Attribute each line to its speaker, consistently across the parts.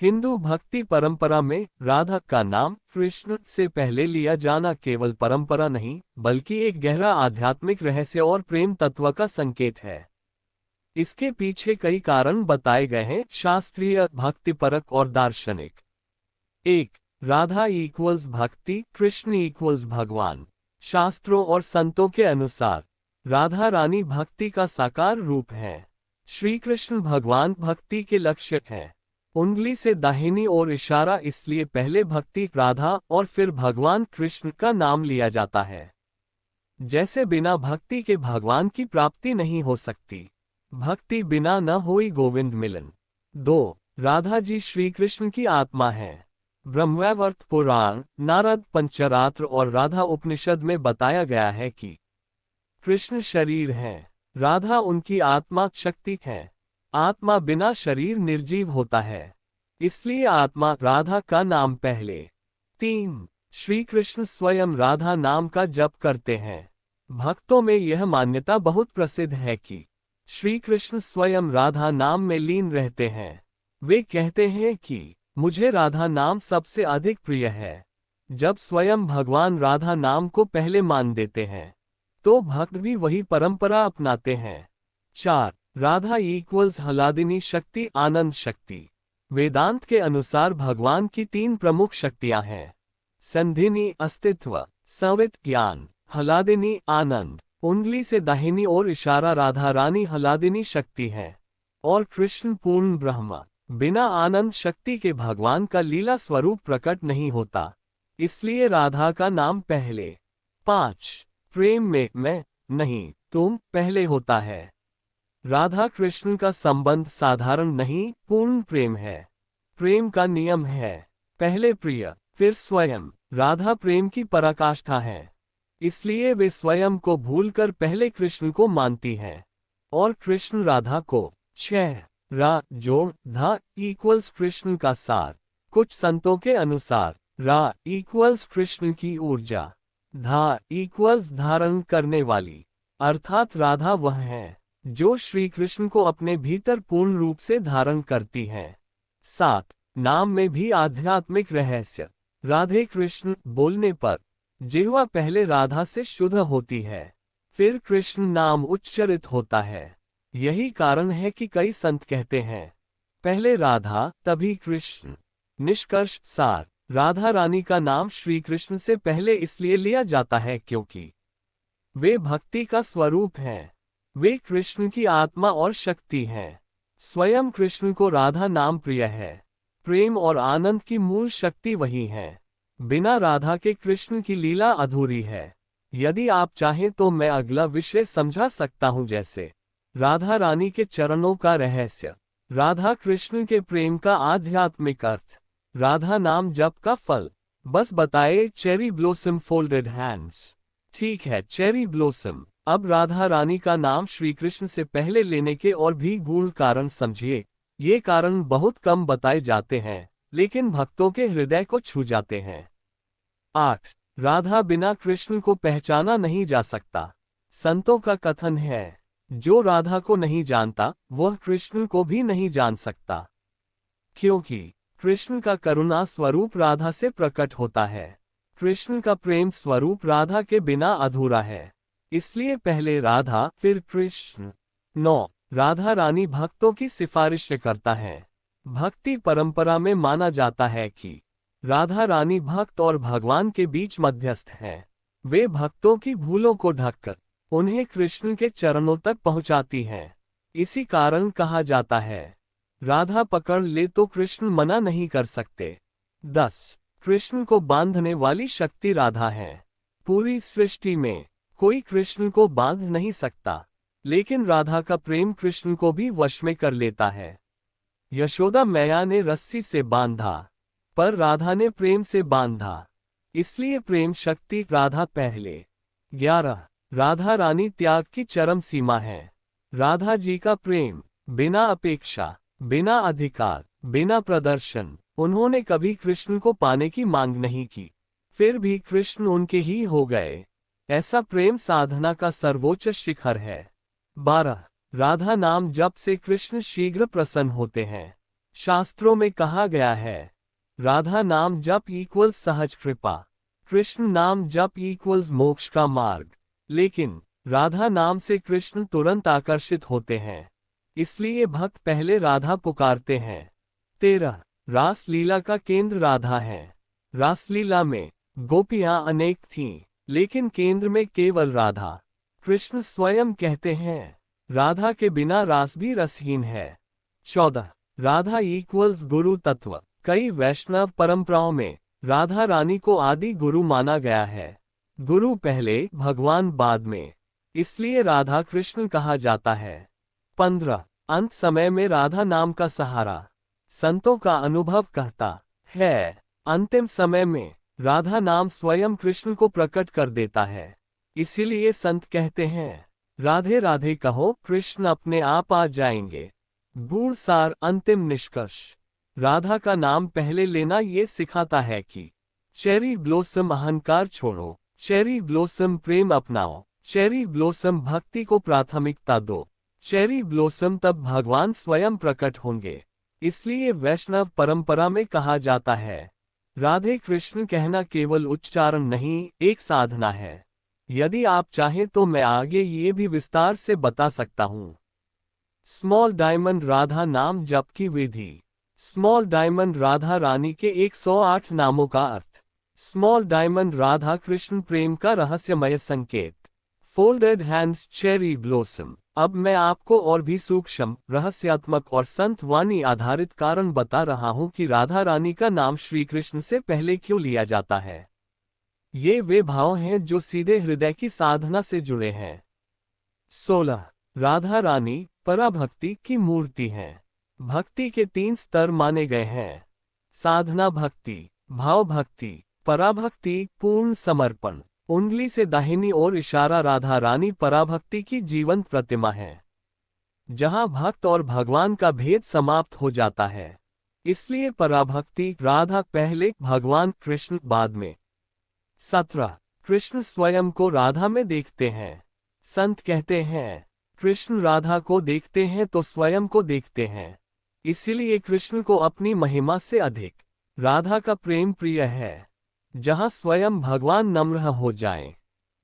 Speaker 1: हिंदू भक्ति परंपरा में राधा का नाम कृष्ण से पहले लिया जाना केवल परंपरा नहीं, बल्कि एक गहरा आध्यात्मिक रहस्य और प्रेम तत्व का संकेत है। इसके पीछे कई कारण बताए गए हैं, शास्त्रीय, भक्तिपरक और दार्शनिक। 1. राधा इक्वल्स भक्ति, कृष्ण इक्वल्स भगवान। शास्त्रों और संतों के अनुसार राधा रानी भक्ति का साकार रूप है। श्री कृष्ण भगवान भक्ति के लक्ष्य हैं। उंगली से दाहिनी ओर इशारा, इसलिए पहले भक्ति राधा और फिर भगवान कृष्ण का नाम लिया जाता है। जैसे बिना भक्ति के भगवान की प्राप्ति नहीं हो सकती, भक्ति बिना न हुई गोविंद मिलन। 2. राधा जी श्री कृष्ण की आत्मा है। ब्रह्मवैवर्त पुराण, नारद पंचरात्र और राधा उपनिषद में बताया गया है कि कृष्ण शरीर है, राधा उनकी आत्मा शक्ति है। आत्मा बिना शरीर निर्जीव होता है, इसलिए आत्मा राधा का नाम पहले। 3. श्री कृष्ण स्वयं राधा नाम का जप करते हैं। भक्तों में यह मान्यता बहुत प्रसिद्ध है कि श्री कृष्ण स्वयं राधा नाम में लीन रहते हैं। वे कहते हैं कि मुझे राधा नाम सबसे अधिक प्रिय है। जब स्वयं भगवान राधा नाम को पहले मान देते हैं, तो भक्त भी वही परंपरा अपनाते हैं। 4. राधा इक्वल्स हलादिनी शक्ति, आनंद शक्ति। वेदांत के अनुसार भगवान की 3 प्रमुख शक्तियां हैं: संधिनी अस्तित्व, संवित ज्ञान, हलादिनी आनंद। उंगली से दाहिनी ओर इशारा, राधा रानी हलादिनी शक्ति है और कृष्ण पूर्ण ब्रह्म। बिना आनंद शक्ति के भगवान का लीला स्वरूप प्रकट नहीं होता, इसलिए राधा का नाम पहले। 5. प्रेम में मैं नहीं तुम पहले होता है। राधा कृष्ण का संबंध साधारण नहीं, पूर्ण प्रेम है। प्रेम का नियम है पहले प्रिय फिर स्वयं। राधा प्रेम की पराकाष्ठा है, इसलिए वे स्वयं को भूलकर पहले कृष्ण को मानती हैं और कृष्ण राधा को। 6. रा जोड़ धा इक्वल्स कृष्ण का सार। कुछ संतों के अनुसार रा इक्वल्स कृष्ण की ऊर्जा, धा इक्वल्स धारण करने वाली, अर्थात राधा वह है जो श्री कृष्ण को अपने भीतर पूर्ण रूप से धारण करती है। 7. नाम में भी आध्यात्मिक रहस्य। राधे कृष्ण बोलने पर जिह्वा पहले राधा से शुद्ध होती है, फिर कृष्ण नाम उच्चारित होता है। यही कारण है कि कई संत कहते हैं पहले राधा तभी कृष्ण। निष्कर्ष सार, राधा रानी का नाम श्री कृष्ण से पहले इसलिए लिया जाता है क्योंकि वे भक्ति का स्वरूप हैं। वे कृष्ण की आत्मा और शक्ति हैं। स्वयं कृष्ण को राधा नाम प्रिय है। प्रेम और आनंद की मूल शक्ति वही है। बिना राधा के कृष्ण की लीला अधूरी है। यदि आप चाहें तो मैं अगला विषय समझा सकता हूं, जैसे राधा रानी के चरणों का रहस्य, राधा कृष्ण के प्रेम का आध्यात्मिक अर्थ, राधा नाम जप का फल। बस बताए चेरी ब्लोसम फोल्डेड हैंड्स। ठीक है चेरी ब्लोसम। अब राधा रानी का नाम श्री कृष्ण से पहले लेने के और भी गूढ़ कारण समझिए। ये कारण बहुत कम बताए जाते हैं, लेकिन भक्तों के हृदय को छू जाते हैं। 8. राधा बिना कृष्ण को पहचाना नहीं जा सकता। संतों का कथन है, जो राधा को नहीं जानता वह कृष्ण को भी नहीं जान सकता, क्योंकि कृष्ण का करुणा स्वरूप राधा से प्रकट होता है। कृष्ण का प्रेम स्वरूप राधा के बिना अधूरा है, इसलिए पहले राधा फिर कृष्ण। 9. राधा रानी भक्तों की सिफारिश करता है। भक्ति परंपरा में माना जाता है कि राधा रानी भक्त और भगवान के बीच मध्यस्थ हैं। वे भक्तों की भूलों को ढककर उन्हें कृष्ण के चरणों तक पहुंचाती हैं। इसी कारण कहा जाता है, राधा पकड़ ले तो कृष्ण मना नहीं कर सकते। 10. कृष्ण को बांधने वाली शक्ति राधा है। पूरी सृष्टि में कोई कृष्ण को बांध नहीं सकता, लेकिन राधा का प्रेम कृष्ण को भी वश में कर लेता है। यशोदा मैया ने रस्सी से बांधा, पर राधा ने प्रेम से बांधा, इसलिए प्रेम शक्ति राधा पहले। 11. राधा रानी त्याग की चरम सीमा है। राधा जी का प्रेम बिना अपेक्षा, बिना अधिकार, बिना प्रदर्शन, उन्होंने कभी कृष्ण को पाने की मांग नहीं की, फिर भी कृष्ण उनके ही हो गए। ऐसा प्रेम साधना का सर्वोच्च शिखर है। 12. राधा नाम जप से कृष्ण शीघ्र प्रसन्न होते हैं। शास्त्रों में कहा गया है, राधा नाम जप इक्वल्स सहज कृपा, कृष्ण नाम जप इक्वल्स मोक्ष का मार्ग। लेकिन राधा नाम से कृष्ण तुरंत आकर्षित होते हैं, इसलिए भक्त पहले राधा पुकारते हैं। 13 रास लीला का केंद्र राधा है। रासलीला में गोपियां अनेक थीं, लेकिन केंद्र में केवल राधा। कृष्ण स्वयं कहते हैं, राधा के बिना रास भी रसहीन है। 14 राधा इक्वल्स गुरु तत्व। कई वैष्णव परंपराओं में राधा रानी को आदि गुरु माना गया है। गुरु पहले, भगवान बाद में, इसलिए राधा कृष्ण कहा जाता है। 15 अंत समय में राधा नाम का सहारा। संतों का अनुभव कहता है, अंतिम समय में राधा नाम स्वयं कृष्ण को प्रकट कर देता है। इसीलिए संत कहते हैं, राधे राधे कहो, कृष्ण अपने आप आ जाएंगे। गूढ़ सार अंतिम निष्कर्ष। राधा का नाम पहले लेना ये सिखाता है कि चेरी ब्लॉसम अहंकार छोड़ो, चेरी ब्लॉसम प्रेम अपनाओ, चेरी ब्लॉसम भक्ति को प्राथमिकता दो, चेरी ब्लॉसम तब भगवान स्वयं प्रकट होंगे। इसलिए वैष्णव परंपरा में कहा जाता है, राधे कृष्ण कहना केवल उच्चारण नहीं, एक साधना है। यदि आप चाहें तो मैं आगे ये भी विस्तार से बता सकता हूँ। स्मॉल डायमंड राधा नाम जप की विधि। स्मॉल डायमंड राधा रानी के 108 नामों का अर्थ। स्मॉल डायमंड राधा कृष्ण प्रेम का रहस्यमय संकेत। Folded hands cherry blossom. अब मैं आपको और भी सूक्ष्म, रहस्यात्मक और संत वाणी आधारित कारण बता रहा हूं कि राधा रानी का नाम श्री कृष्ण से पहले क्यों लिया जाता है। ये वे भाव हैं जो सीधे हृदय की साधना से जुड़े हैं। 16 राधा रानी पराभक्ति की मूर्ति हैं। भक्ति के 3 स्तर माने गए हैं, साधना भक्ति, भाव भक्ति, पराभक्ति, पूर्ण समर्पण। उंगली से दाहिनी ओर इशारा राधा रानी पराभक्ति की जीवंत प्रतिमा है, जहां भक्त और भगवान का भेद समाप्त हो जाता है। इसलिए पराभक्ति, राधा पहले, भगवान कृष्ण बाद में। 17 कृष्ण स्वयं को राधा में देखते हैं। संत कहते हैं, कृष्ण राधा को देखते हैं तो स्वयं को देखते हैं। इसीलिए कृष्ण को अपनी महिमा से अधिक राधा का प्रेम प्रिय है। जहां स्वयं भगवान नम्र हो जाएं,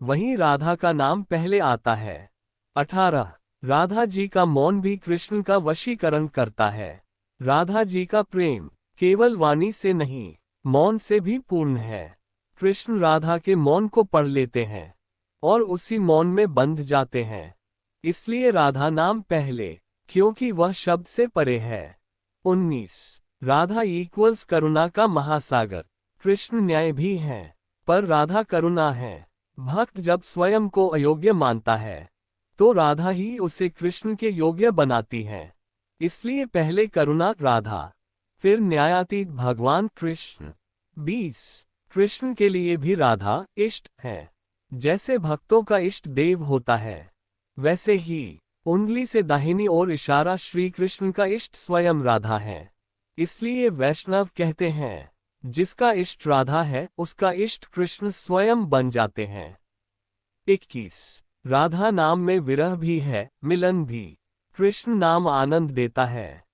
Speaker 1: वहीं राधा का नाम पहले आता है। 18 राधा जी का मौन भी कृष्ण का वशीकरण करता है। राधा जी का प्रेम केवल वाणी से नहीं, मौन से भी पूर्ण है। कृष्ण राधा के मौन को पढ़ लेते हैं और उसी मौन में बंध जाते हैं। इसलिए राधा नाम पहले, क्योंकि वह शब्द से परे है। 19 राधा इक्वल्स करुणा का महासागर। कृष्ण न्याय भी हैं, पर राधा करुणा है। भक्त जब स्वयं को अयोग्य मानता है, तो राधा ही उसे कृष्ण के योग्य बनाती है। इसलिए पहले करुणा राधा, फिर न्यायातीत भगवान कृष्ण। 20 कृष्ण के लिए भी राधा इष्ट है। जैसे भक्तों का इष्ट देव होता है, वैसे ही उंगली से दाहिनी ओर इशारा श्री कृष्ण का इष्ट स्वयं राधा है। इसलिए वैष्णव कहते हैं, जिसका इष्ट राधा है, उसका इष्ट कृष्ण स्वयं बन जाते हैं। 21 राधा नाम में विरह भी है, मिलन भी। कृष्ण नाम आनंद देता है,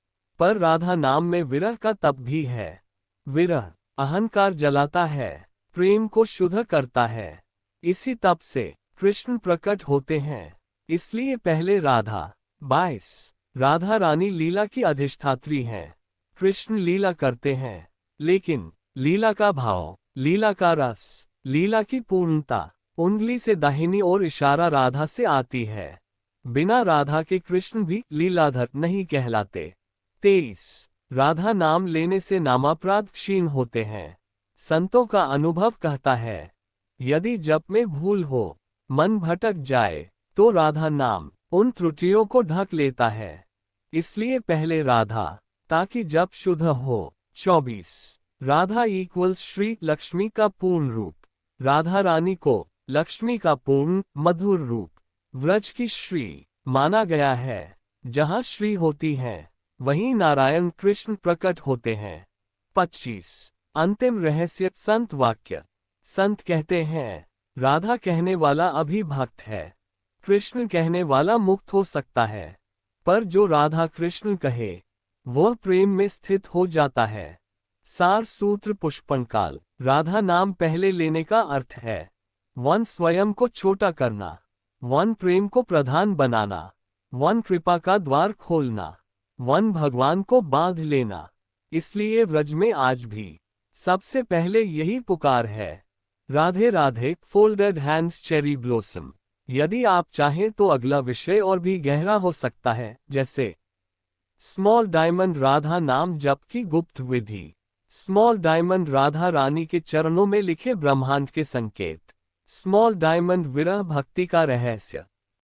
Speaker 1: पर राधा नाम में विरह का तप भी है। विरह अहंकार जलाता है, प्रेम को शुद्ध करता है। इसी तप से कृष्ण प्रकट होते हैं। इसलिए पहले राधा। 22 राधा रानी लीला की अधिष्ठात्री हैं। कृष्ण लीला करते हैं, लेकिन लीला का भाव, लीला का रस, लीला की पूर्णता, उंगली से दाहिनी ओर इशारा राधा से आती है। बिना राधा के कृष्ण भी लीलाधर नहीं कहलाते। 23 राधा नाम लेने से नामापराध क्षीण होते हैं। संतों का अनुभव कहता है, यदि जप में भूल हो, मन भटक जाए, तो राधा नाम उन त्रुटियों को ढक लेता है। इसलिए पहले राधा, ताकि जप शुद्ध हो। 24 राधा इक्वल्स श्री लक्ष्मी का पूर्ण रूप। राधा रानी को लक्ष्मी का पूर्ण मधुर रूप, व्रज की श्री माना गया है। जहां श्री होती है, वहीं नारायण कृष्ण प्रकट होते हैं। 25 अंतिम रहस्य संत वाक्य। संत कहते हैं, राधा कहने वाला अभी भक्त है, कृष्ण कहने वाला मुक्त हो सकता है, पर जो राधा कृष्ण कहे, वह प्रेम में स्थित हो जाता है। सार सूत्र पुष्पणकाल। राधा नाम पहले लेने का अर्थ है 1 स्वयं को छोटा करना, 1 प्रेम को प्रधान बनाना, 1 कृपा का द्वार खोलना, 1 भगवान को बांध लेना। इसलिए व्रज में आज भी सबसे पहले यही पुकार है। Radhe Radhe. Folded hands cherry blossom. यदि आप चाहें तो अगला विषय और भी गहरा हो सकता है, जैसे स्मॉल डायमंड राधा नाम जप की गुप्त विधि। स्मॉल डायमंड राधा रानी के चरणों में लिखे ब्रह्मांड के संकेत। स्मॉल डायमंड विरह भक्ति का रहस्य।